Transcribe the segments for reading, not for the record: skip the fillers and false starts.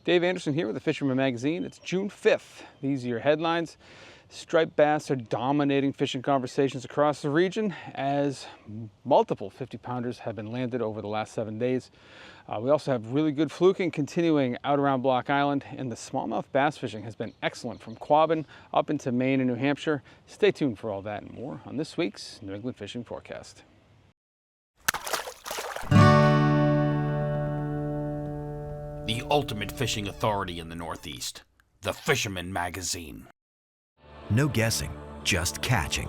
Dave Anderson here with the Fisherman magazine. It's June 5th. These are your headlines. Striped bass are dominating fishing conversations across the region as multiple 50-pounders have been landed over the last 7 days. We also have really good fluking continuing out around Block Island, and the smallmouth bass fishing has been excellent from Quabbin up into Maine and New Hampshire. Stay tuned for all that and more on this week's New England Fishing Forecast. The ultimate fishing authority in the Northeast, the Fisherman magazine. No guessing, just catching.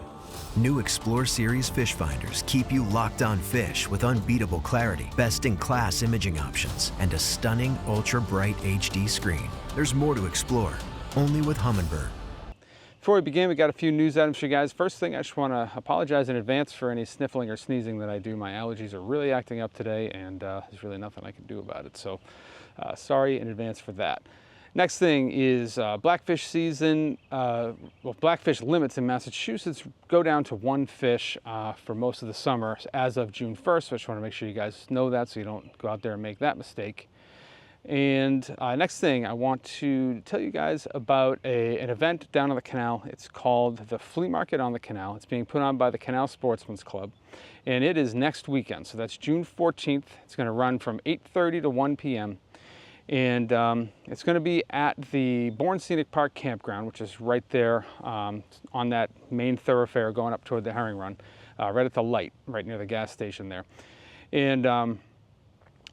New Explore Series fish finders keep you locked on fish with unbeatable clarity, best-in-class imaging options, and a stunning ultra-bright HD screen. There's more to explore, only with Humminbird. Before we begin, we got a few news items for you guys. First thing, I just want to apologize in advance for any sniffling or sneezing that I do. My allergies are really acting up today, and there's really nothing I can do about it. So sorry in advance for that. Next thing is blackfish season. Blackfish limits in Massachusetts go down to 1 fish for most of the summer as of June 1st. So I just want to make sure you guys know that so you don't go out there and make that mistake. And next thing, I want to tell you guys about an event down on the canal. It's called the Flea Market on the Canal. It's being put on by the Canal Sportsman's Club, and it is next weekend. So that's June 14th. It's going to run from 8:30 to 1 p.m. And it's going to be at the Bourne Scenic Park Campground, which is right there on that main thoroughfare going up toward the Herring Run, right at the light, right near the gas station there. And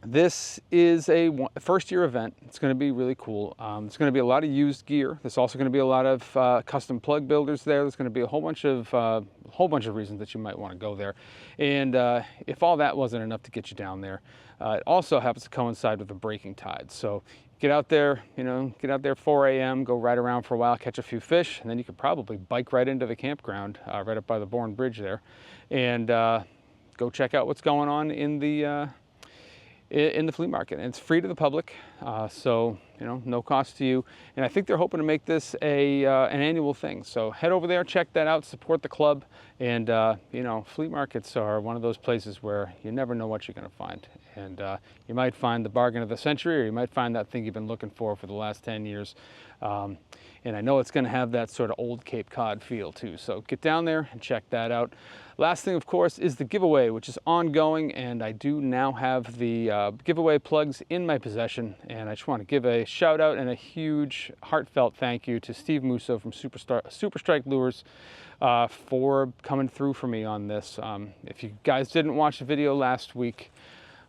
this is a first-year event. It's going to be really cool. There's going to be a lot of used gear. There's also going to be a lot of custom plug builders there. There's going to be a whole bunch of reasons that you might want to go there. And if all that wasn't enough to get you down there, it also happens to coincide with the breaking tide. So get out there, get out there 4 a.m., go ride around for a while, catch a few fish, and then you could probably bike right into the campground right up by the Bourne Bridge there, and go check out what's going on in the flea market. And it's free to the public, so no cost to you. And I think they're hoping to make this an annual thing. So head over there, check that out, support the club. And flea markets are one of those places where you never know what you're going to find. And you might find the bargain of the century, or you might find that thing you've been looking for the last 10 years. And I know it's going to have that sort of old Cape Cod feel too. So get down there and check that out. Last thing, of course, is the giveaway, which is ongoing, and I do now have the giveaway plugs in my possession. And I just want to give a shout out and a huge heartfelt thank you to Steve Musso from Super Strike Lures for coming through for me on this. If you guys didn't watch the video last week,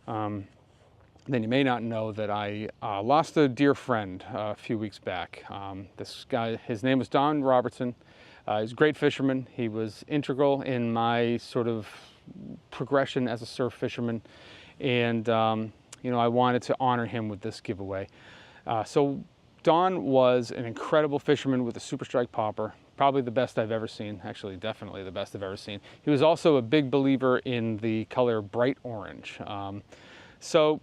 then you may not know that I lost a dear friend a few weeks back. This guy, his name was Don Robertson. He's a great fisherman. He was integral in my sort of progression as a surf fisherman. And, I wanted to honor him with this giveaway. So Don was an incredible fisherman with a Super Strike popper. Probably the best I've ever seen. Actually, definitely the best I've ever seen. He was also a big believer in the color bright orange. So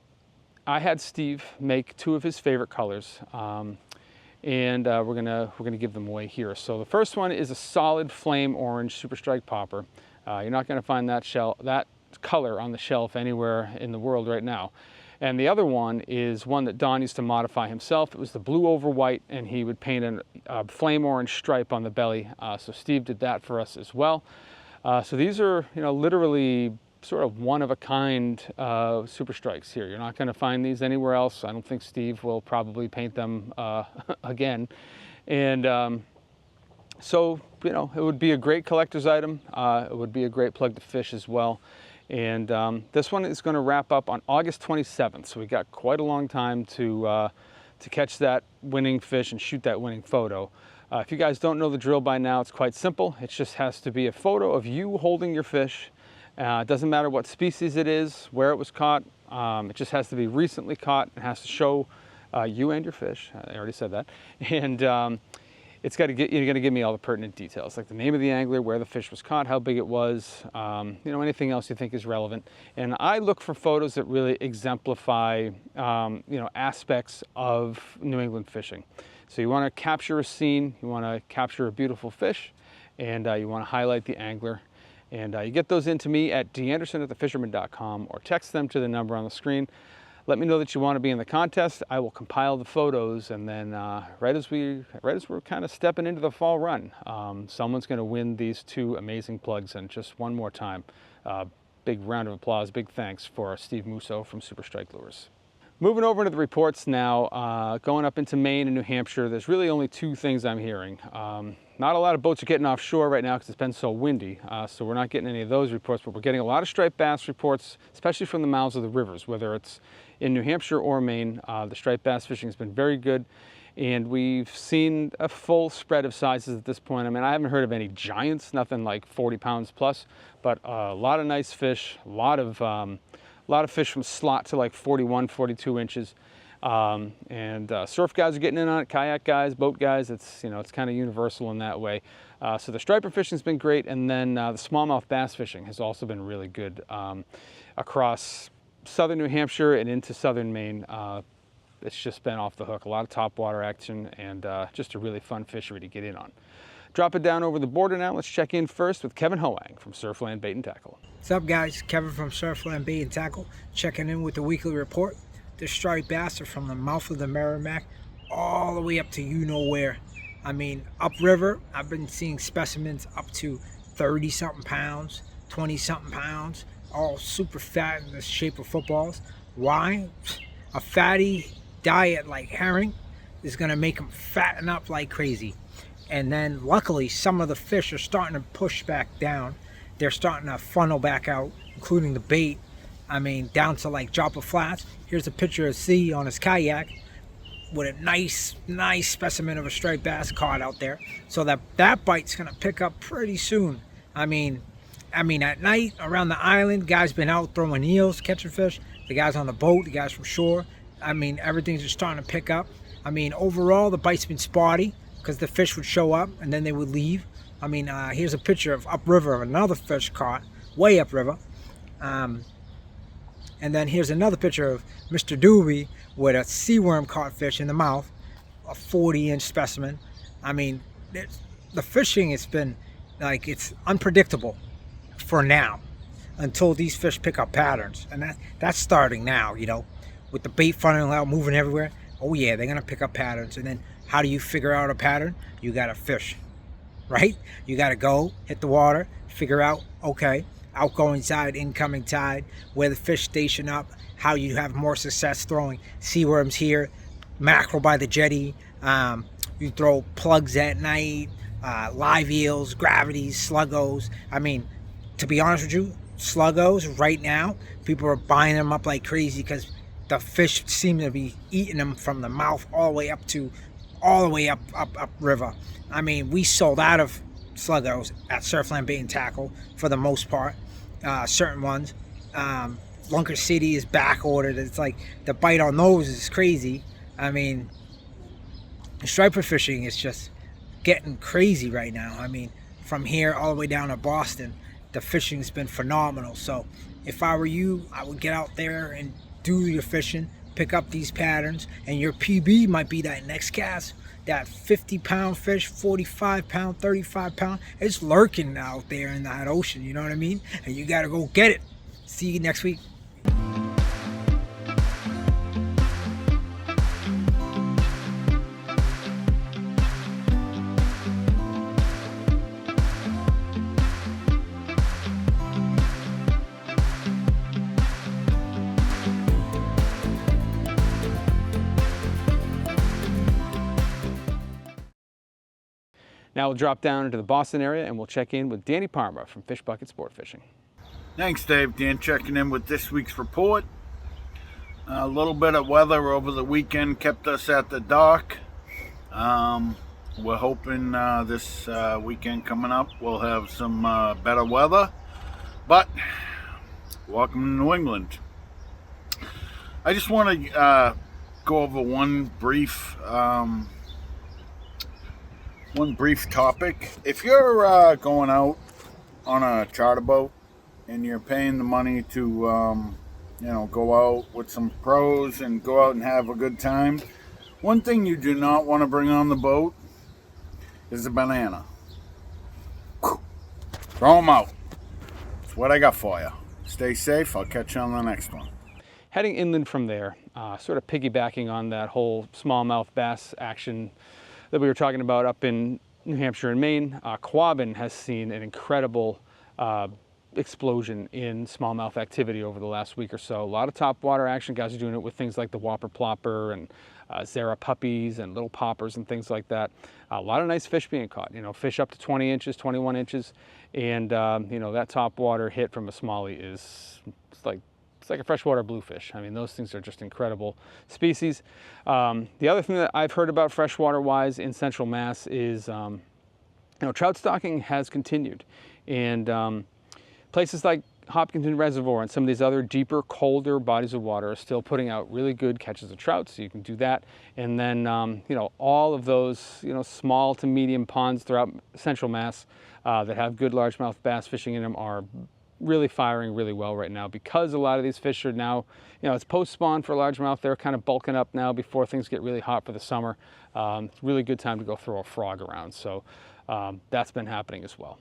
I had Steve make 2 of his favorite colors, and we're gonna give them away here. So the first one is a solid flame orange Super Strike popper. You're not gonna find that color on the shelf anywhere in the world right now. And the other one is one that Don used to modify himself. It was the blue over white, and he would paint a flame orange stripe on the belly. So Steve did that for us as well. So these are literally sort of one-of-a-kind Super Strikes here. You're not going to find these anywhere else. I don't think Steve will probably paint them again. And so, it would be a great collector's item. It would be a great plug to fish as well. And this one is going to wrap up on August 27th. So we got quite a long time to catch that winning fish and shoot that winning photo. If you guys don't know the drill by now, it's quite simple. It just has to be a photo of you holding your fish. It doesn't matter what species it is, where it was caught. It just has to be recently caught. It has to show you and your fish. I already said that. And you're going to give me all the pertinent details, like the name of the angler, where the fish was caught, how big it was, anything else you think is relevant. And I look for photos that really exemplify, aspects of New England fishing. So you want to capture a scene, you want to capture a beautiful fish, and you want to highlight the angler. And you get those into me at danderson@thefisherman.com or text them to the number on the screen. let me know that you want to be in the contest. I will compile the photos, and then right as we're kind of stepping into the fall run, someone's going to win these 2 amazing plugs. And just one more time, big round of applause, big thanks for Steve Musso from Super Strike Lures. Moving over to the reports now, going up into Maine and New Hampshire, there's really only 2 things I'm hearing. Not a lot of boats are getting offshore right now because it's been so windy, so we're not getting any of those reports, but we're getting a lot of striped bass reports, especially from the mouths of the rivers, whether it's in New Hampshire or Maine. The striped bass fishing has been very good, and we've seen a full spread of sizes at this point. I mean, I haven't heard of any giants, nothing like 40 pounds plus, but a lot of nice fish, a lot of fish from slot to like 41, 42 inches. Surf guys are getting in on it, kayak guys, boat guys. It's, you know, it's kind of universal in that way. So the striper fishing has been great, and then the smallmouth bass fishing has also been really good across southern New Hampshire and into southern Maine. It's just been off the hook. A lot of topwater action, and just a really fun fishery to get in on. Drop it down over the border now. Let's check in first with Kevin Huang from Surfland Bait and Tackle. What's up, guys? Kevin from Surfland Bait and Tackle, checking in with the weekly report. The striped bass are from the mouth of the Merrimack all the way up to you-know-where. I mean, upriver, I've been seeing specimens up to 30-something pounds, 20-something pounds, all super fat in the shape of footballs. Why? A fatty diet like herring is going to make them fatten up like crazy. And then, luckily, some of the fish are starting to push back down. They're starting to funnel back out, including the bait. I mean, down to like dropper flats. Here's a picture of C on his kayak with a nice specimen of a striped bass caught out there. So that bite's gonna pick up pretty soon. I mean, at night around the island, guys been out throwing eels, catching fish. The guys on the boat, the guys from shore. I mean, everything's just starting to pick up. I mean, overall, the bite's been spotty because the fish would show up and then they would leave. I mean, here's a picture of upriver of another fish caught way upriver. And then here's another picture of Mr. Doobie with a seaworm caught fish in the mouth, a 40-inch specimen. I mean, the fishing has been like, it's unpredictable for now until these fish pick up patterns. And that's starting now, you know, with the bait funneling out, moving everywhere. Oh yeah, they're gonna pick up patterns. And then how do you figure out a pattern? You gotta fish, right? You gotta go, hit the water, figure out, okay, outgoing tide, incoming tide, where the fish station up, how you have more success throwing seaworms here, mackerel by the jetty, you throw plugs at night, live eels, gravities, sluggos. I mean, to be honest with you, sluggos right now, people are buying them up like crazy because the fish seem to be eating them from the mouth all the way up river. I mean, we sold out of sluggos at Surfland Bait and Tackle for the most part. Certain ones, Lunker City is back ordered. It's like the bite on those is crazy. I mean, striper fishing is just getting crazy right now. I mean, from here all the way down to Boston, the fishing's been phenomenal. So if I were you, I would get out there and do your fishing, pick up these patterns, and your PB might be that next cast. That 50-pound fish, 45-pound, 35-pound, it's lurking out there in that ocean, you know what I mean? And you gotta go get it. See you next week. Now we'll drop down into the Boston area and we'll check in with Danny Parma from Fish Bucket Sport Fishing. Thanks, Dave. Dan checking in with this week's report. A little bit of weather over the weekend kept us at the dock. We're hoping this weekend coming up we'll have some better weather. But welcome to New England. I just want to go over one brief topic. If you're going out on a charter boat and you're paying the money to go out with some pros and go out and have a good time, one thing you do not want to bring on the boat is a banana. Throw them out. That's what I got for you. Stay safe. I'll catch you on the next one. heading inland from there, sort of piggybacking on that whole smallmouth bass action that we were talking about up in New Hampshire and Maine. Quabbin has seen an incredible explosion in smallmouth activity over the last week or so. A lot of top water action. Guys are doing it with things like the Whopper Plopper and Sara puppies and little poppers and things like that. A lot of nice fish being caught, you know, fish up to 20 inches, 21 inches. And, you know, that top water hit from a smallie is, it's like a freshwater bluefish. I mean, those things are just incredible species. The other thing that I've heard about freshwater-wise in Central Mass is, you know, trout stocking has continued. And places like Hopkinton Reservoir and some of these other deeper, colder bodies of water are still putting out really good catches of trout, so you can do that. And then, you know, all of those, you know, small to medium ponds throughout Central Mass that have good largemouth bass fishing in them are really firing really well right now, because a lot of these fish are now, you know, it's post-spawn for largemouth. They're kind of bulking up now before things get really hot for the summer. It's a really good time to go throw a frog around, so that's been happening as well.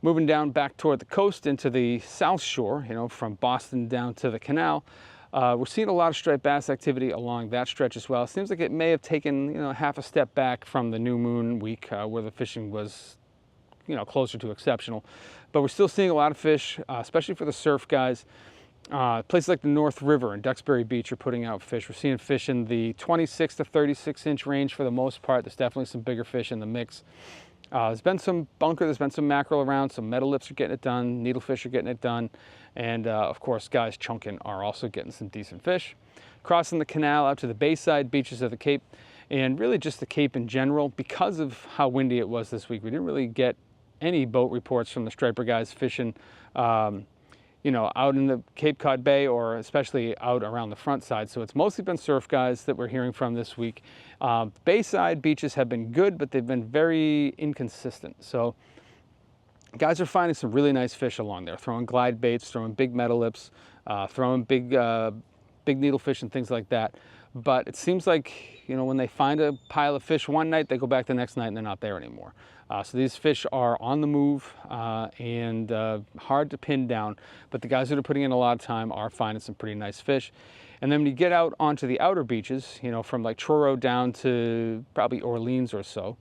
Moving down back toward the coast into the South Shore, you know, from Boston down to the canal, we're seeing a lot of striped bass activity along that stretch as well. It seems like it may have taken, you know, half a step back from the new moon week where the fishing was, you know, closer to exceptional. But we're still seeing a lot of fish, especially for the surf guys. Places like the North River and Duxbury Beach are putting out fish. We're seeing fish in the 26 to 36 inch range for the most part. There's definitely some bigger fish in the mix. There's been some bunker, there's been some mackerel around, some metal lips are getting it done, needlefish are getting it done, and of course guys chunking are also getting some decent fish. Crossing the canal out to the bayside beaches of the Cape, and really just the Cape in general, because of how windy it was this week, we didn't really get any boat reports from the striper guys fishing you know, out in the Cape Cod Bay, or especially out around the front side. So it's mostly been surf guys that we're hearing from this week. Bayside beaches have been good, but they've been very inconsistent. So guys are finding some really nice fish along there, throwing glide baits, throwing big metal lips, throwing big needlefish and things like that. But it seems like, you know, when they find a pile of fish one night, they go back the next night and they're not there anymore. So these fish are on the move and hard to pin down, but the guys that are putting in a lot of time are finding some pretty nice fish. And then when you get out onto the outer beaches, you know, from like Truro down to probably Orleans or so,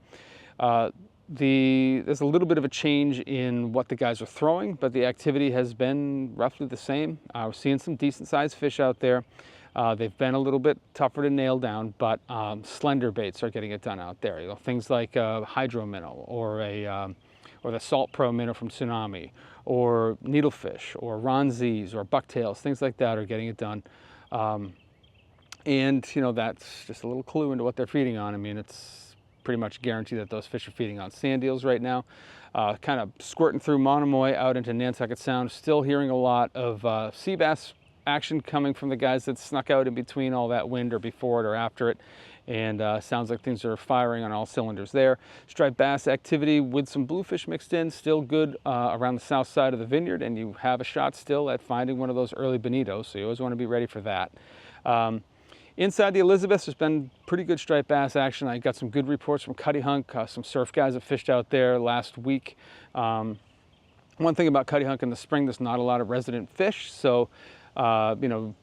there's a little bit of a change in what the guys are throwing, but the activity has been roughly the same. We're seeing some decent sized fish out there. They've been a little bit tougher to nail down, but slender baits are getting it done out there. You know, things like hydro minnow or the Salt Pro minnow from Tsunami, or needlefish, or ronzies, or bucktails, things like that are getting it done. And you know, that's just a little clue into what they're feeding on. I mean, it's pretty much guaranteed that those fish are feeding on sand eels right now. Kind of squirting through Monomoy out into Nantucket Sound. Still hearing a lot of sea bass action coming from the guys that snuck out in between all that wind, or before it or after it, and sounds like things are firing on all cylinders there. Striped bass activity with some bluefish mixed in, still good around the south side of the vineyard, and you have a shot still at finding one of those early bonitos, so you always want to be ready for that. Inside the Elizabeth, there's been pretty good striped bass action. I got some good reports from Cutty Hunk, some surf guys that fished out there last week. One thing about Cutty Hunk in the spring, there's not a lot of resident fish, so you know,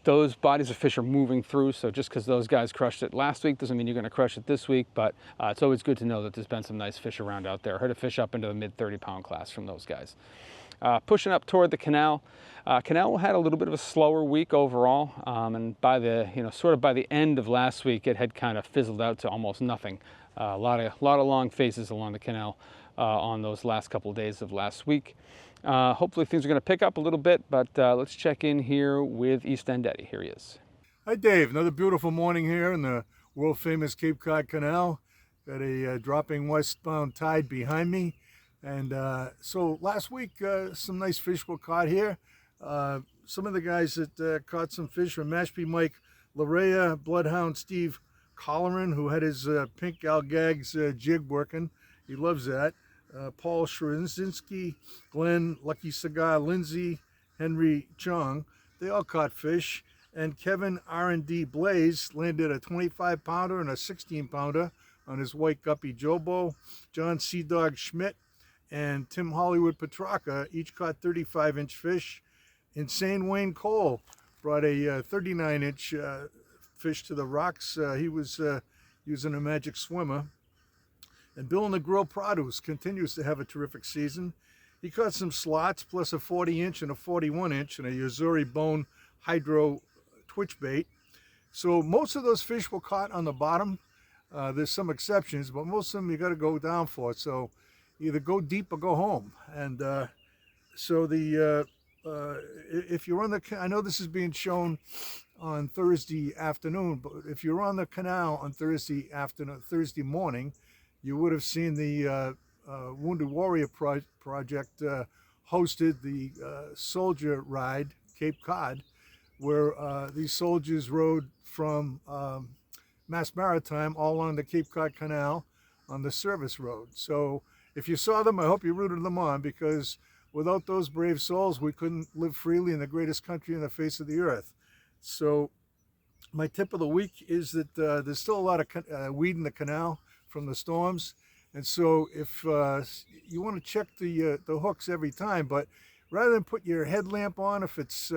those bodies of fish are moving through, so just because those guys crushed it last week doesn't mean you're going to crush it this week, but it's always good to know that there's been some nice fish around out there. I heard a fish up into the mid 30-pound class from those guys. Pushing up toward the canal. Canal had a little bit of a slower week overall, and by the, you know, sort of by the end of last week, it had kind of fizzled out to almost nothing. A lot of long faces along the canal on those last couple of days of last week. Hopefully things are going to pick up a little bit, but let's check in here with East End Eddie. Here he is. Hi Dave, another beautiful morning here in the world famous Cape Cod Canal. Got a dropping westbound tide behind me, and so last week some nice fish were caught here. Some of the guys that caught some fish were Mashpee Mike Larea, Bloodhound Steve Colleran, who had his pink Algags jig working. He loves that. Paul Shrinzinski, Glenn, Lucky Cigar, Lindsay, Henry Chong, they all caught fish. And Kevin R&D Blaze landed a 25-pounder and a 16-pounder on his white guppy Jobo. John Sea Dog Schmidt and Tim Hollywood Petrarca each caught 35-inch fish. Insane Wayne Cole brought a 39-inch fish to the rocks. He was using a magic swimmer. And Bill in the Grill Produce continues to have a terrific season. He caught some slots, plus a 40-inch and a 41-inch and a Yuzuri Bone Hydro twitch bait. So most of those fish were caught on the bottom. There's some exceptions, but most of them you got to go down for. So either go deep or go home. And so if you're on the, I know this is being shown on Thursday afternoon, but if you're on the canal on Thursday afternoon, Thursday morning, you would have seen the Wounded Warrior Project hosted the soldier ride, Cape Cod, where these soldiers rode from Mass Maritime all along the Cape Cod Canal on the service road. So if you saw them, I hope you rooted them on, because without those brave souls, we couldn't live freely in the greatest country on the face of the earth. So my tip of the week is that there's still a lot of weed in the canal from the storms. And so if you want to check the hooks every time, but rather than put your headlamp on if it's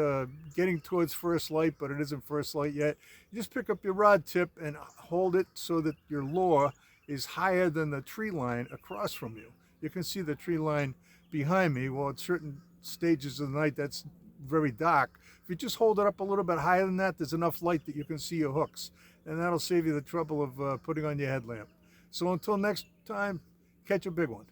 getting towards first light, but it isn't first light yet, you just pick up your rod tip and hold it so that your lure is higher than the tree line across from you. You can see the tree line behind me. Well, at certain stages of the night, that's very dark. If you just hold it up a little bit higher than that, there's enough light that you can see your hooks. And that'll save you the trouble of putting on your headlamp. So until next time, catch a big one.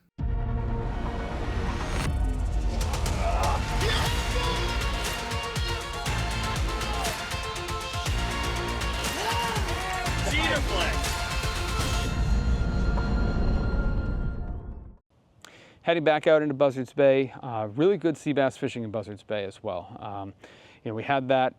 Heading back out into Buzzards Bay, really good sea bass fishing in Buzzards Bay as well. We had that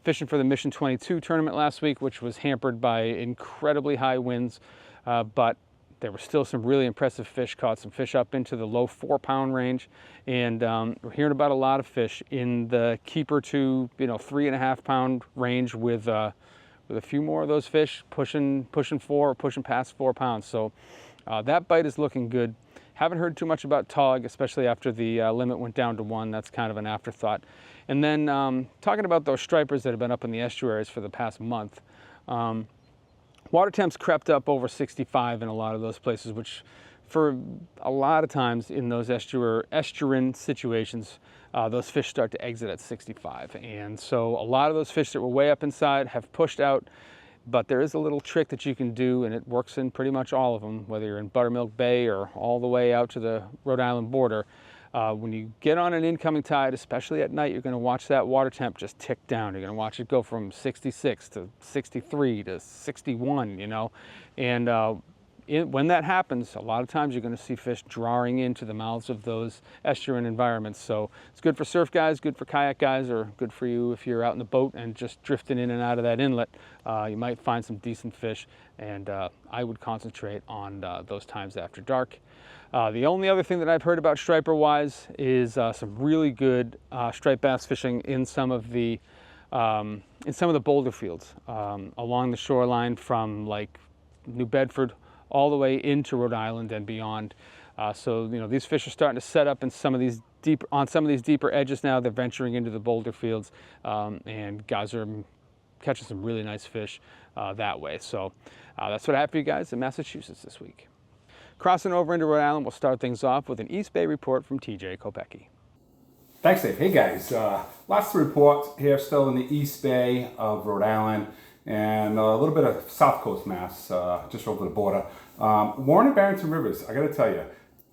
fishing for the Mission 22 tournament last week, which was hampered by incredibly high winds, but there were still some really impressive fish. Caught some fish up into the low 4-pound range, and we're hearing about a lot of fish in the keeper to 3.5-pound range with a few more of those fish pushing 4 or pushing past 4 pounds. So that bite is looking good. Haven't heard too much about Todd, especially after the limit went down to 1. That's kind of an afterthought. And then talking about those stripers that have been up in the estuaries for the past month, water temps crept up over 65 in a lot of those places, which for a lot of times in those estuarine situations, those fish start to exit at 65. And so a lot of those fish that were way up inside have pushed out. But there is a little trick that you can do, and it works in pretty much all of them, whether you're in Buttermilk Bay or all the way out to the Rhode Island border. When you get on an incoming tide, especially at night, you're going to watch that water temp just tick down. You're going to watch it go from 66 to 63 to 61, And when that happens, a lot of times you're going to see fish drawing into the mouths of those estuarine environments. So it's good for surf guys, good for kayak guys, or good for you if you're out in the boat and just drifting in and out of that inlet. You might find some decent fish, and I would concentrate on those times after dark. The only other thing that I've heard about striper-wise is some really good striped bass fishing in some of the boulder fields along the shoreline from like New Bedford all the way into Rhode Island and beyond. So these fish are starting to set up in some of these deeper edges now. They're venturing into the boulder fields, and guys are catching some really nice fish that way. So that's what I have for you guys in Massachusetts this week. Crossing over into Rhode Island, we'll start things off with an East Bay report from TJ Kopecky. Thanks, Dave. Hey guys, lots to report here, still in the East Bay of Rhode Island, and a little bit of South Coast Mass, just over the border. Warren and Barrington Rivers, I gotta tell you,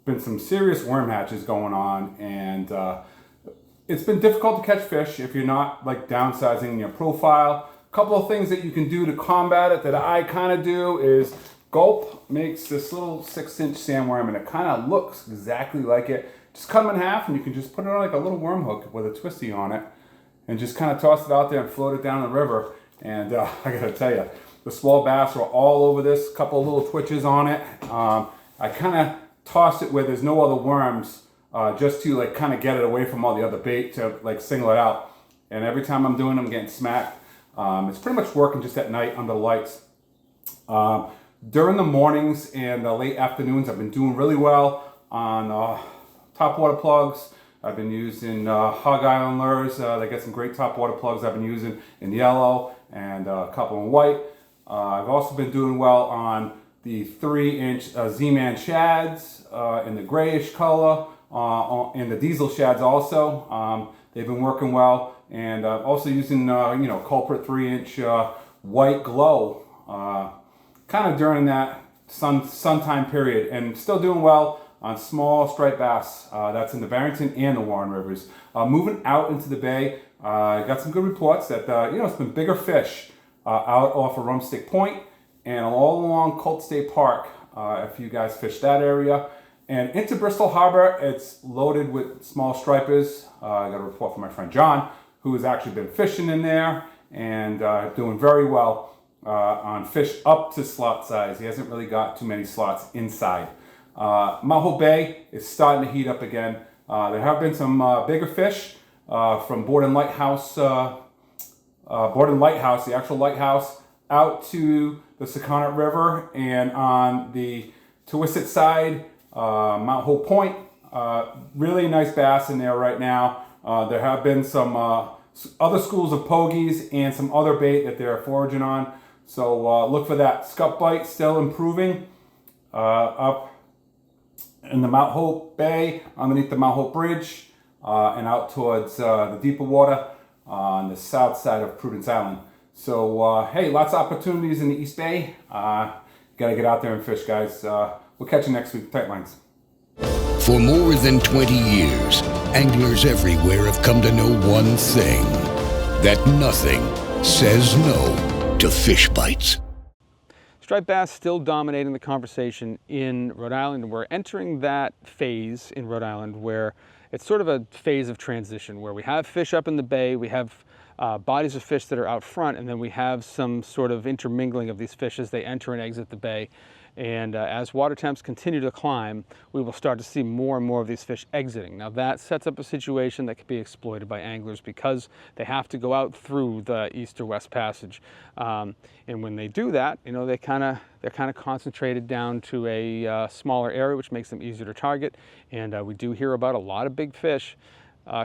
been some serious worm hatches going on, and it's been difficult to catch fish if you're not like downsizing your profile. A couple of things that you can do to combat it that I kind of do is Gulp makes this little 6-inch sandworm, and it kind of looks exactly like it. Just cut them in half, and you can just put it on like a little worm hook with a twisty on it, and just kind of toss it out there and float it down the river. And I gotta tell you, the small bass were all over this. Couple of little twitches on it. I kind of tossed it where there's no other worms, just to like kind of get it away from all the other bait to like single it out. And every time I'm doing it, I'm getting smacked. It's pretty much working just at night under the lights. During the mornings and the late afternoons, I've been doing really well on top water plugs. I've been using Hog Island lures. They got some great top water plugs I've been using in yellow and a couple in white. I've also been doing well on the 3-inch Z-Man shads in the grayish color, and the diesel shads also. They've been working well, and also using culprit 3-inch white glow, kind of during that sun time period, and still doing well on small striped bass. That's in the Barrington and the Warren rivers. Moving out into the bay, I got some good reports that it's been bigger fish out off of Rumstick Point and all along Colt State Park. If you guys fish that area, and into Bristol Harbor, it's loaded with small stripers. I got a report from my friend John, who has actually been fishing in there and doing very well on fish up to slot size. He hasn't really got too many slots inside. Mount Hope Bay is starting to heat up again. There have been some bigger fish from Borden Lighthouse, the actual lighthouse, out to the Sakonnet River, and on the Tawisset side, Mount Hope Point. Really nice bass in there right now. There have been some other schools of pogies and some other bait that they're foraging on. So look for that. Scup bite still improving up in the Mount Hope Bay, underneath the Mount Hope Bridge, and out towards the deeper water on the south side of Prudence Island. So hey, lots of opportunities in the East Bay. Gotta get out there and fish, guys. We'll catch you next week. Tight lines. For more than 20 years, anglers everywhere have come to know one thing: that nothing says no to fish bites. Striped bass still dominating the conversation in Rhode Island. We're entering that phase in Rhode Island where it's sort of a phase of transition, where we have fish up in the bay, we have bodies of fish that are out front, and then we have some sort of intermingling of these fish as they enter and exit the bay. And as water temps continue to climb, we will start to see more and more of these fish exiting. Now that sets up a situation that can be exploited by anglers because they have to go out through the east or west passage. And when they do that, they're kind of concentrated down to a smaller area, which makes them easier to target. And we do hear about a lot of big fish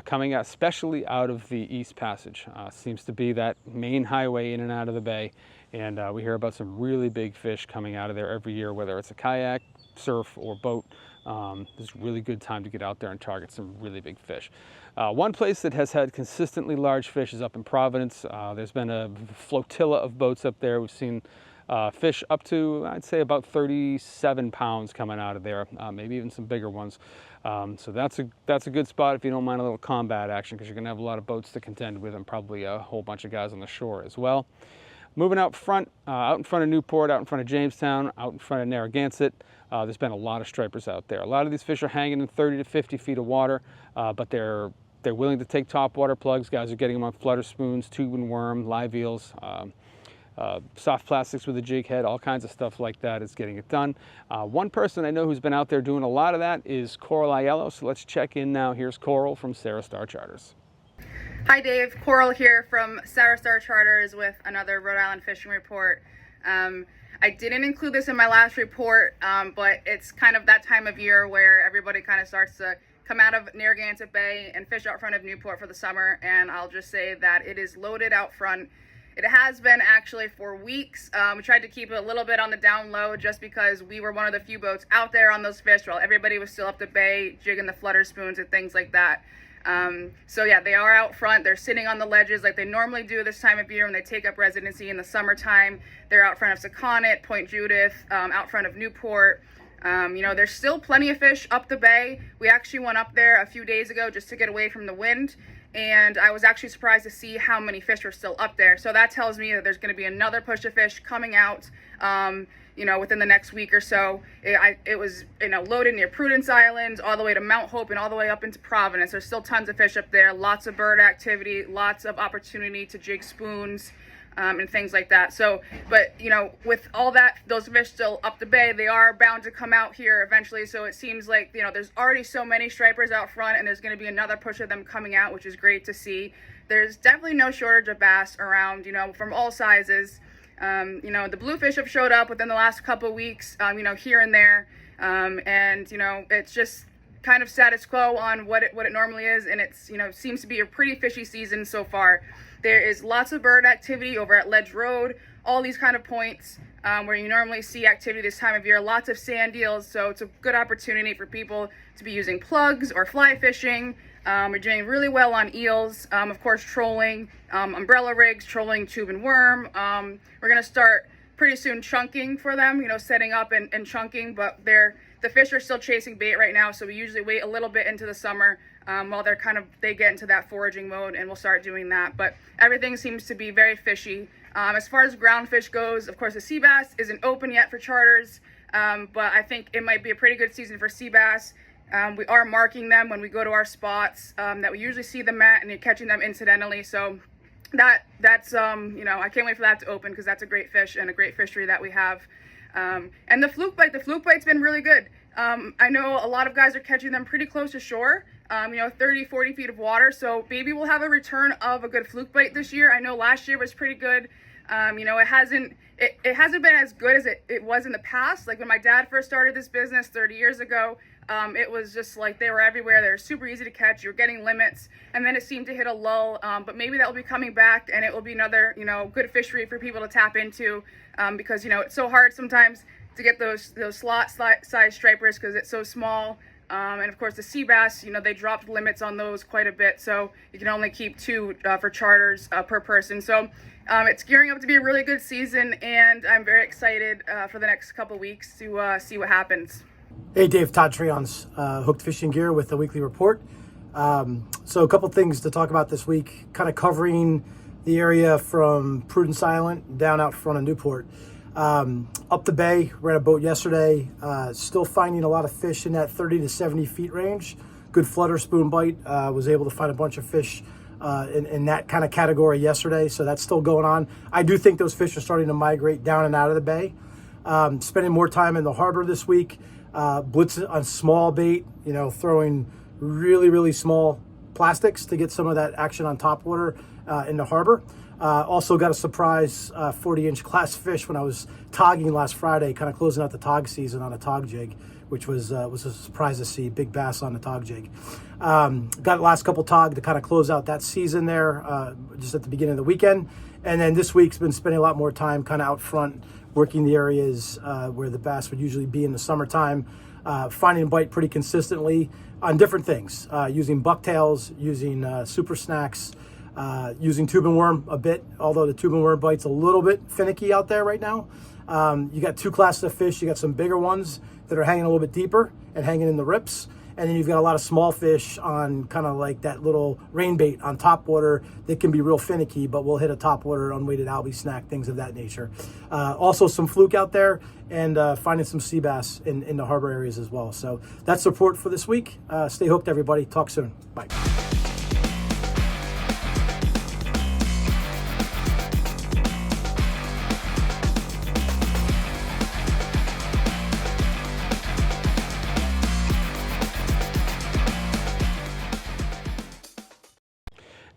coming out, especially out of the East Passage. Seems to be that main highway in and out of the bay. And we hear about some really big fish coming out of there every year, whether it's a kayak, surf, or boat. It's a really good time to get out there and target some really big fish. One place that has had consistently large fish is up in Providence. There's been a flotilla of boats up there. We've seen fish up to, I'd say, about 37 pounds coming out of there, maybe even some bigger ones. So that's a good spot if you don't mind a little combat action, because you're going to have a lot of boats to contend with and probably a whole bunch of guys on the shore as well. Moving out front of Newport, out in front of Jamestown, out in front of Narragansett, there's been a lot of stripers out there. A lot of these fish are hanging in 30 to 50 feet of water, but they're willing to take top water plugs. Guys are getting them on flutter spoons, tube and worm, live eels, soft plastics with a jig head, all kinds of stuff like that is getting it done. One person I know who's been out there doing a lot of that is Coral Aiello, so let's check in now. Here's Coral from Sara Star Charters. Hi Dave, Coral here from Sara Star Charters with another Rhode Island fishing report. I didn't include this in my last report, but it's kind of that time of year where everybody kind of starts to come out of Narragansett Bay and fish out front of Newport for the summer, and I'll just say that it is loaded out front. It has been actually for weeks. We tried to keep it a little bit on the down low just because we were one of the few boats out there on those fish while everybody was still up the bay jigging the flutter spoons and things like that. So yeah, they are out front. They're sitting on the ledges like they normally do this time of year when they take up residency in the summertime. They're out front of Sakonnet, Point Judith, out front of Newport. There's still plenty of fish up the bay. We actually went up there a few days ago just to get away from the wind, and I was actually surprised to see how many fish were still up there. So that tells me that there's going to be another push of fish coming out within the next week or so. It was loaded near Prudence Island, all the way to Mount Hope, and all the way up into Providence. There's still tons of fish up there, lots of bird activity, lots of opportunity to jig spoons, and things like that. So, but with all that, those fish still up the bay, they are bound to come out here eventually. So it seems like there's already so many stripers out front, and there's going to be another push of them coming out, which is great to see. There's definitely no shortage of bass around, from all sizes. The bluefish have showed up within the last couple of weeks, here and there. It's just, kind of status quo on what it normally is, and it's, you know, seems to be a pretty fishy season so far. There is lots of bird activity over at Ledge Road, all these kind of points where you normally see activity this time of year, lots of sand eels, so it's a good opportunity for people to be using plugs or fly fishing. We're doing really well on eels, of course trolling, umbrella rigs, trolling tube and worm. We're going to start pretty soon chunking for them, you know, setting up and chunking, but the fish are still chasing bait right now, so we usually wait a little bit into the summer while they get into that foraging mode, and we'll start doing that. But everything seems to be very fishy. As far as ground fish goes, of course the sea bass isn't open yet for charters, but I think it might be a pretty good season for sea bass. We are marking them when we go to our spots that we usually see them at, and you're catching them incidentally, so that's you know, I can't wait for that to open, because that's a great fish and a great fishery that we have. And the fluke bite's been really good. I know a lot of guys are catching them pretty close to shore, you know, 30-40 feet of water, so maybe we'll have a return of a good fluke bite this year. I know last year was pretty good. You know, it hasn't been as good as it was in the past. Like when my dad first started this business 30 years ago, it was just like they were everywhere. They were super easy to catch. You were getting limits, and then it seemed to hit a lull. But maybe that will be coming back, and it will be another, you know, good fishery for people to tap into, because, you know, it's so hard sometimes to get those slot size stripers because it's so small. And of course the sea bass, you know, they dropped limits on those quite a bit, so you can only keep 2 for charters per person. So it's gearing up to be a really good season, and I'm very excited for the next couple weeks to see what happens. Hey Dave, Todd Treonze, Hooked Fishing Gear with the weekly report. So a couple things to talk about this week, kind of covering the area from Prudence Island down out front of Newport. Up the bay, ran a boat yesterday, still finding a lot of fish in that 30 to 70 feet range. Good flutter spoon bite, was able to find a bunch of fish in that kind of category yesterday, so that's still going on. I do think those fish are starting to migrate down and out of the bay. Spending more time in the harbor this week, blitz on small bait, you know, throwing really small plastics to get some of that action on top water in the harbor. Also got a surprise 40-inch class fish when I was togging last Friday, kind of closing out the tog season on a tog jig, which was a surprise to see. Big bass on the tog jig. Got the last couple tog to kind of close out that season there, just at the beginning of the weekend. And then this week's been spending a lot more time kind of out front, working the areas where the bass would usually be in the summertime, finding a bite pretty consistently on different things, using bucktails, using super snacks, using tube and worm a bit, although the tube and worm bite's a little bit finicky out there right now. You got 2 classes of fish. You got some bigger ones that are hanging a little bit deeper and hanging in the rips, and then you've got a lot of small fish on kind of like that little rain bait on top water that can be real finicky, but will hit a top water unweighted albie snack, things of that nature. Also some fluke out there, and finding some sea bass in the harbor areas as well. So that's the report for this week. Stay hooked, everybody. Talk soon. Bye.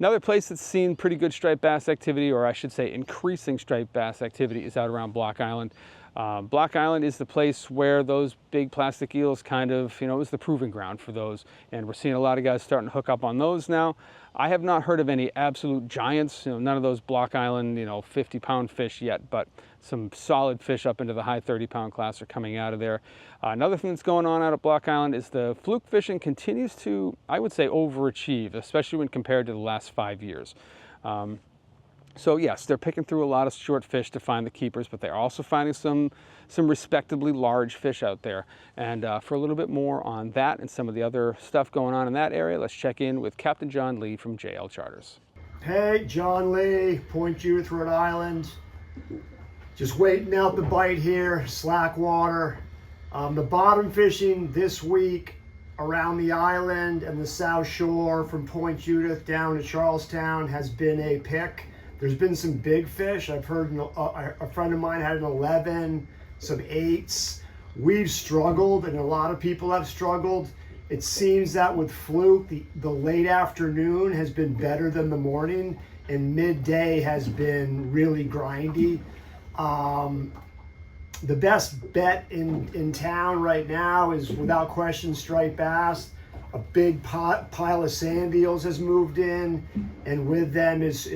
Another place that's seen pretty good striped bass activity, or I should say increasing striped bass activity, is out around Block Island. Block Island is the place where those big plastic eels kind of, you know, is the proving ground for those. And we're seeing a lot of guys starting to hook up on those now. I have not heard of any absolute giants, you know, none of those Block Island, you know, 50-pound fish yet, but some solid fish up into the high 30-pound class are coming out of there. Another thing that's going on out at Block Island is the fluke fishing continues to, I would say, overachieve, especially when compared to the last 5 years. So yes, they're picking through a lot of short fish to find the keepers, but they're also finding some respectably large fish out there. And for a little bit more on that and some of the other stuff going on in that area, let's check in with Captain John Lee from JL Charters. Hey, John Lee, Point Judith, Rhode Island. Just waiting out the bite here, slack water. The bottom fishing this week around the island and the South Shore from Point Judith down to Charlestown has been a pick. There's been some big fish. I've heard a friend of mine had an 11, some 8s. We've struggled, and a lot of people have struggled. It seems that with fluke, the late afternoon has been better than the morning, and midday has been really grindy. The best bet in town right now is without question striped bass. A big pile of sand eels has moved in, and with them is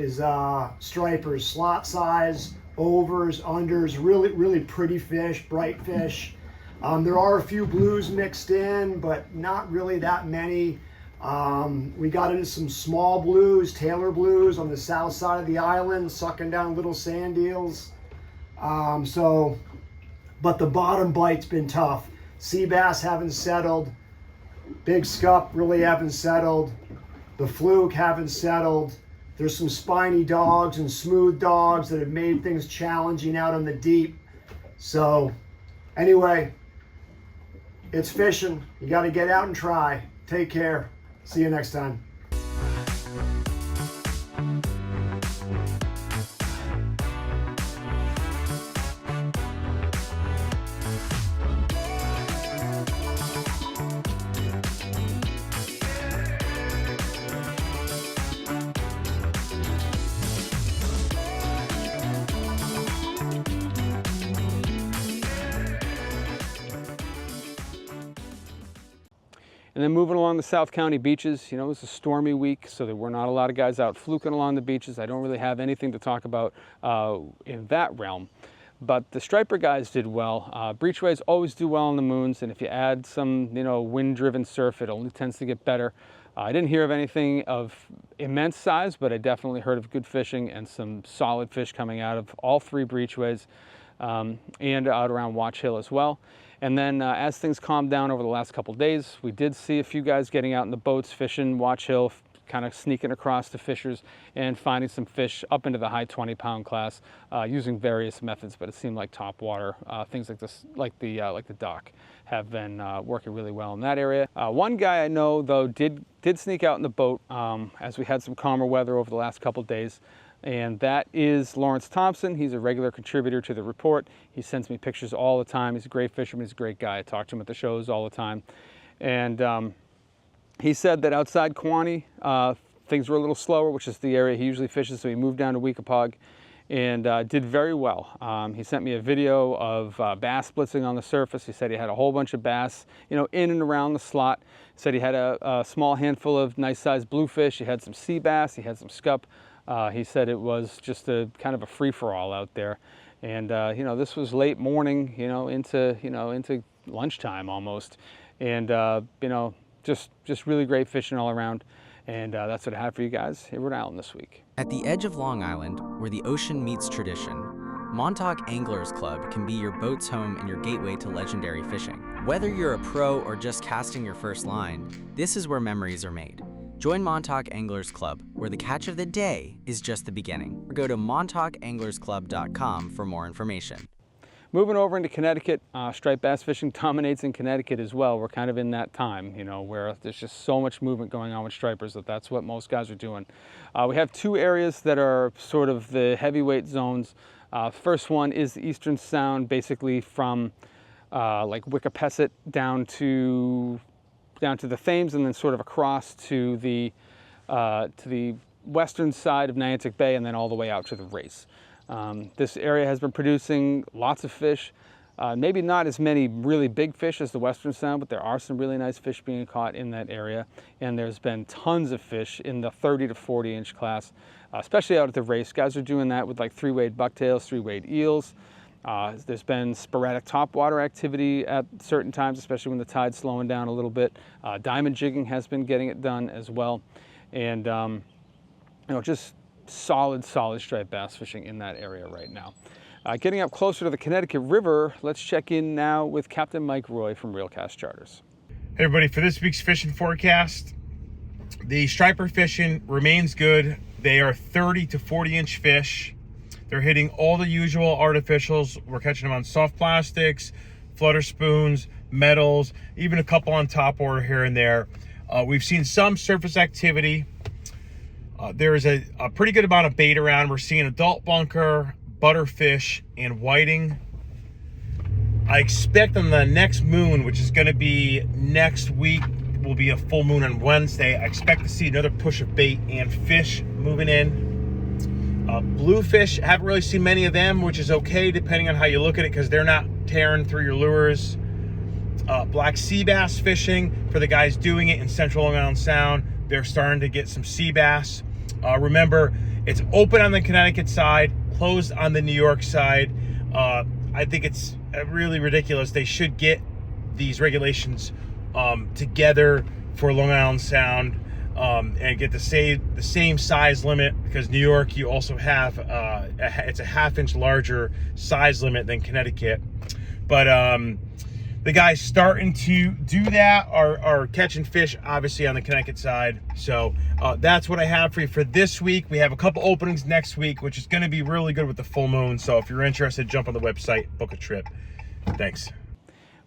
stripers, slot size, overs, unders, really pretty fish, bright fish. There are a few blues mixed in, but not really that many. We got into some small blues, Taylor blues on the south side of the island, sucking down little sand eels. But the bottom bite's been tough. Sea bass haven't settled. Big scup really haven't settled. The fluke haven't settled. There's some spiny dogs and smooth dogs that have made things challenging out on the deep. So anyway, it's fishing. You got to get out and try. Take care. See you next time. And then moving along the South County beaches, you know, it was a stormy week, so there were not a lot of guys out fluking along the beaches. I don't really have anything to talk about in that realm. But the striper guys did well. Breachways always do well on the moons, and if you add some, you know, wind-driven surf, it only tends to get better. I didn't hear of anything of immense size, but I definitely heard of good fishing and some solid fish coming out of all three breachways and out around Watch Hill as well. And then as things calmed down over the last couple of days, we did see a few guys getting out in the boats, fishing Watch Hill, kind of sneaking across the fishers and finding some fish up into the high 20-pound class using various methods. But it seemed like top water, things like this, like the dock, have been working really well in that area. One guy I know though did sneak out in the boat as we had some calmer weather over the last couple of days. And that is Lawrence Thompson. He's a regular contributor to the report. He sends me pictures all the time. He's a great fisherman. He's a great guy. I talk to him at the shows all the time. And he said that outside Kewanee, things were a little slower, which is the area he usually fishes. So he moved down to Weekapaug and did very well. He sent me a video of bass blitzing on the surface. He said he had a whole bunch of bass, you know, in and around the slot. He said he had a small handful of nice-sized bluefish. He had some sea bass. He had some scup. He said it was just a kind of a free-for-all out there, and you know, this was late morning, into lunchtime almost, and you know, just really great fishing all around, and that's what I have for you guys in Rhode Island this week. At the edge of Long Island, where the ocean meets tradition, Montauk Anglers Club can be your boat's home and your gateway to legendary fishing. Whether you're a pro or just casting your first line, this is where memories are made. Join Montauk Anglers Club, where the catch of the day is just the beginning. Or go to montaukanglersclub.com for more information. Moving over into Connecticut, striped bass fishing dominates in Connecticut as well. We're kind of in that time, you know, where there's just so much movement going on with stripers that's what most guys are doing. We have two areas that are sort of the heavyweight zones. First one is the Eastern Sound, basically from like Wickapesset down to the Thames, and then sort of across to the western side of Nantucket Bay, and then all the way out to the Race. This area has been producing lots of fish, maybe not as many really big fish as the Western Sound, but there are some really nice fish being caught in that area, and there's been tons of fish in the 30 to 40 inch class, especially out at the Race. Guys are doing that with like 3-weight bucktails, 3-weight eels. There's been sporadic topwater activity at certain times, especially when the tide's slowing down a little bit. Diamond jigging has been getting it done as well. And, you know, just solid striped bass fishing in that area right now. Getting up closer to the Connecticut River, let's check in now with Captain Mike Roy from Reelcast Charters. Hey everybody, for this week's fishing forecast, the striper fishing remains good. They are 30 to 40 inch fish. They're hitting all the usual artificials. We're catching them on soft plastics, flutter spoons, metals, even a couple on top water here and there. We've seen some surface activity. There is a pretty good amount of bait around. We're seeing adult bunker, butterfish, and whiting. I expect on the next moon, which is going to be next week, will be a full moon on Wednesday. I expect to see another push of bait and fish moving in. Bluefish, haven't really seen many of them, which is okay depending on how you look at it, because they're not tearing through your lures. black sea bass fishing for the guys doing it in central Long Island Sound. They're starting to get some sea bass. Remember, it's open on the Connecticut side, closed on the New York side. I think it's really ridiculous. They should get these regulations together for Long Island Sound and get the same size limit, because New York, you also have it's a half-inch larger size limit than Connecticut. But the guys starting to do that are catching fish, obviously, on the Connecticut side. So that's what I have for you for this week. We have a couple openings next week, which is going to be really good with the full moon. So if you're interested, jump on the website, book a trip. Thanks.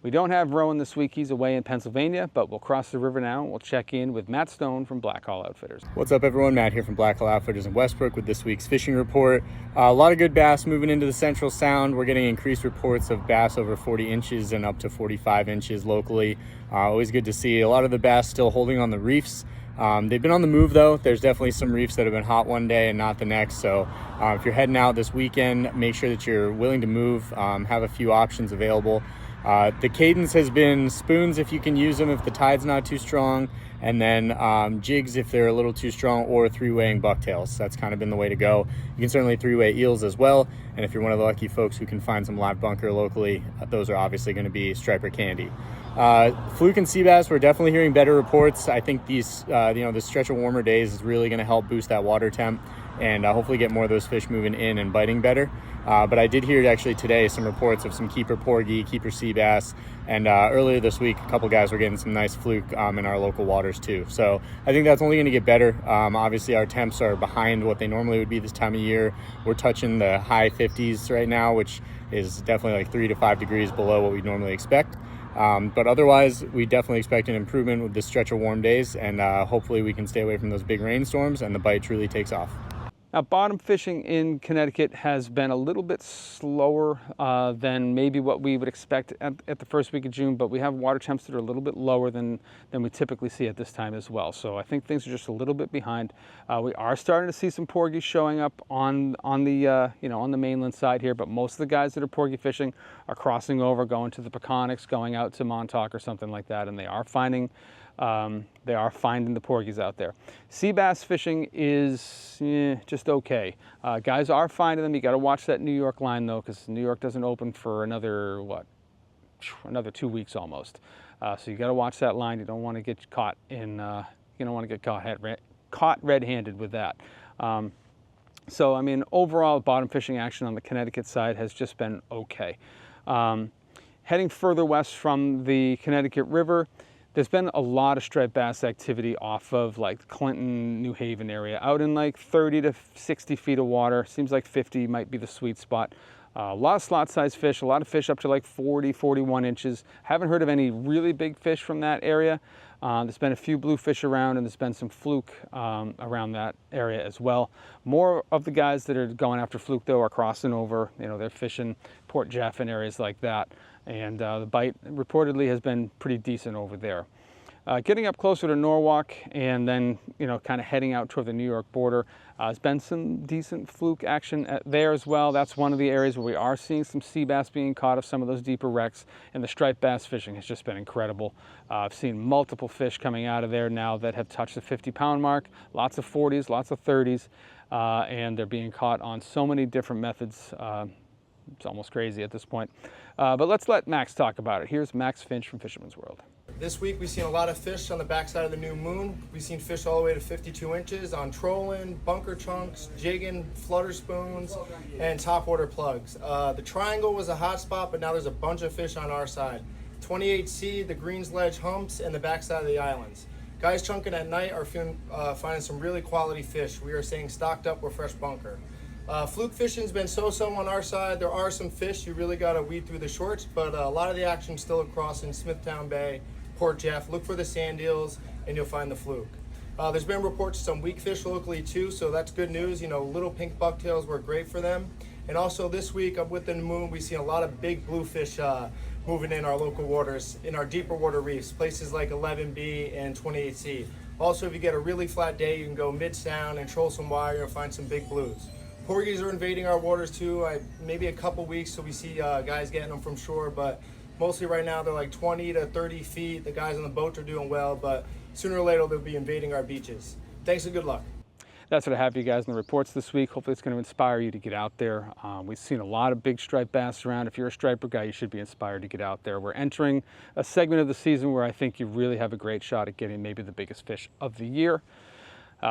We don't have Rowan this week. He's away in Pennsylvania, but we'll cross the river now. We'll check in with Matt Stone from Black Hall Outfitters. What's up, everyone? Matt here from Black Hall Outfitters in Westbrook with this week's fishing report. A lot of good bass moving into the Central Sound. We're getting increased reports of bass over 40 inches and up to 45 inches locally. Always good to see. A lot of the bass still holding on the reefs. They've been on the move, though. There's definitely some reefs that have been hot one day and not the next. So if you're heading out this weekend, make sure that you're willing to move, have a few options available. The cadence has been spoons if you can use them if the tide's not too strong, and then jigs if they're a little too strong, or three-weighing bucktails. That's kind of been the way to go. You can certainly three-weigh eels as well, and if you're one of the lucky folks who can find some live bunker locally, those are obviously going to be striper candy. Fluke and sea bass, we're definitely hearing better reports. I think these, this stretch of warmer days is really going to help boost that water temp and hopefully get more of those fish moving in and biting better. But I did hear actually today some reports of some keeper porgy, keeper sea bass, and earlier this week a couple guys were getting some nice fluke in our local waters too. So I think that's only going to get better. Obviously our temps are behind what they normally would be this time of year. We're touching the high 50s right now, which is definitely like 3 to 5 degrees below what we normally expect. But otherwise, we definitely expect an improvement with this stretch of warm days, and hopefully we can stay away from those big rainstorms and the bite truly takes off. Now, bottom fishing in Connecticut has been a little bit slower than maybe what we would expect at the first week of June, but we have water temps that are a little bit lower than we typically see at this time as well. So I think things are just a little bit behind. We are starting to see some porgy showing up on the mainland side here, but most of the guys that are porgy fishing are crossing over, going to the Peconics, going out to Montauk or something like that, and they are finding the porgies out there. Sea bass fishing is just okay. Guys are finding them. You got to watch that New York line though, because New York doesn't open for another 2 weeks almost. So you got to watch that line. You don't want to get caught caught red-handed with that. So I mean, overall, bottom fishing action on the Connecticut side has just been okay. Heading further west from the Connecticut River, there's been a lot of striped bass activity off of like Clinton, New Haven area, out in like 30 to 60 feet of water. Seems like 50 might be the sweet spot. A lot of slot size fish, a lot of fish up to like 40, 41 inches. Haven't heard of any really big fish from that area. There's been a few bluefish around, and there's been some fluke around that area as well. More of the guys that are going after fluke though are crossing over. They're fishing Port Jeff and areas like that. And the bite reportedly has been pretty decent over there. Getting up closer to Norwalk and then, kind of heading out toward the New York border, there's been some decent fluke action there as well. That's one of the areas where we are seeing some sea bass being caught of some of those deeper wrecks, and the striped bass fishing has just been incredible. I've seen multiple fish coming out of there now that have touched the 50-pound mark, lots of 40s, lots of 30s, and they're being caught on so many different methods. It's almost crazy at this point. But let's let Max talk about it. Here's Max Finch from Fisherman's World. This week we've seen a lot of fish on the backside of the new moon. We've seen fish all the way to 52 inches on trolling, bunker chunks, jigging, flutter spoons, and topwater plugs. The triangle was a hot spot, but now there's a bunch of fish on our side. 28C, the Greens Ledge humps, and the backside of the islands. Guys chunking at night are finding some really quality fish. We are staying stocked up with fresh bunker. Fluke fishing's been so-so on our side. There are some fish, you really got to weed through the shorts, but a lot of the action's still across in Smithtown Bay, Port Jeff. Look for the sand eels and you'll find the fluke. There's been reports of some weak fish locally too, so that's good news. Little pink bucktails work great for them. And also this week up with the moon, we've seen a lot of big bluefish moving in our local waters, in our deeper water reefs, places like 11B and 28C. Also, if you get a really flat day, you can go mid-sound and troll some wire and find some big blues. Porgies are invading our waters too, maybe a couple weeks, so we see guys getting them from shore, but Mostly right now they're like 20 to 30 feet. The guys on the boats are doing well, but sooner or later they'll be invading our beaches. Thanks and good luck. That's what I have for you guys in the reports this week. Hopefully it's going to inspire you to get out there. We've seen a lot of big striped bass around. If you're a striper guy, you should be inspired to get out there. We're entering a segment of the season where I think you really have a great shot at getting maybe the biggest fish of the year.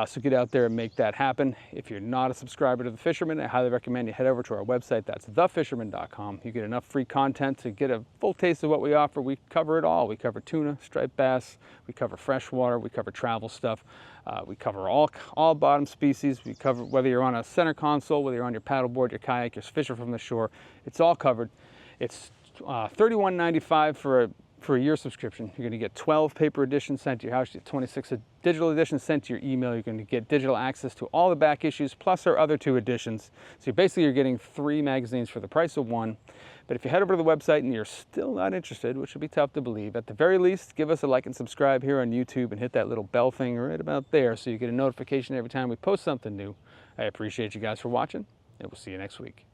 So get out there and make that happen. If you're not a subscriber to The Fisherman, I highly recommend you head over to our website. That's thefisherman.com. You get enough free content to get a full taste of what we offer. We cover it all. We cover tuna, striped bass, we cover freshwater, we cover travel stuff. We cover all bottom species. We cover whether you're on a center console, whether you're on your paddleboard, your kayak, you're fishing from the shore. It's all covered. It's $31.95 for a year subscription. You're going to get 12 paper editions sent to your house. You get 26 digital editions sent to your email. You're going to get digital access to all the back issues plus our other 2 editions. So basically you're getting 3 magazines for the price of 1. But if you head over to the website and you're still not interested, which would be tough to believe, at the very least, give us a like and subscribe here on YouTube and hit that little bell thing right about there so you get a notification every time we post something new. I appreciate you guys for watching, and we'll see you next week.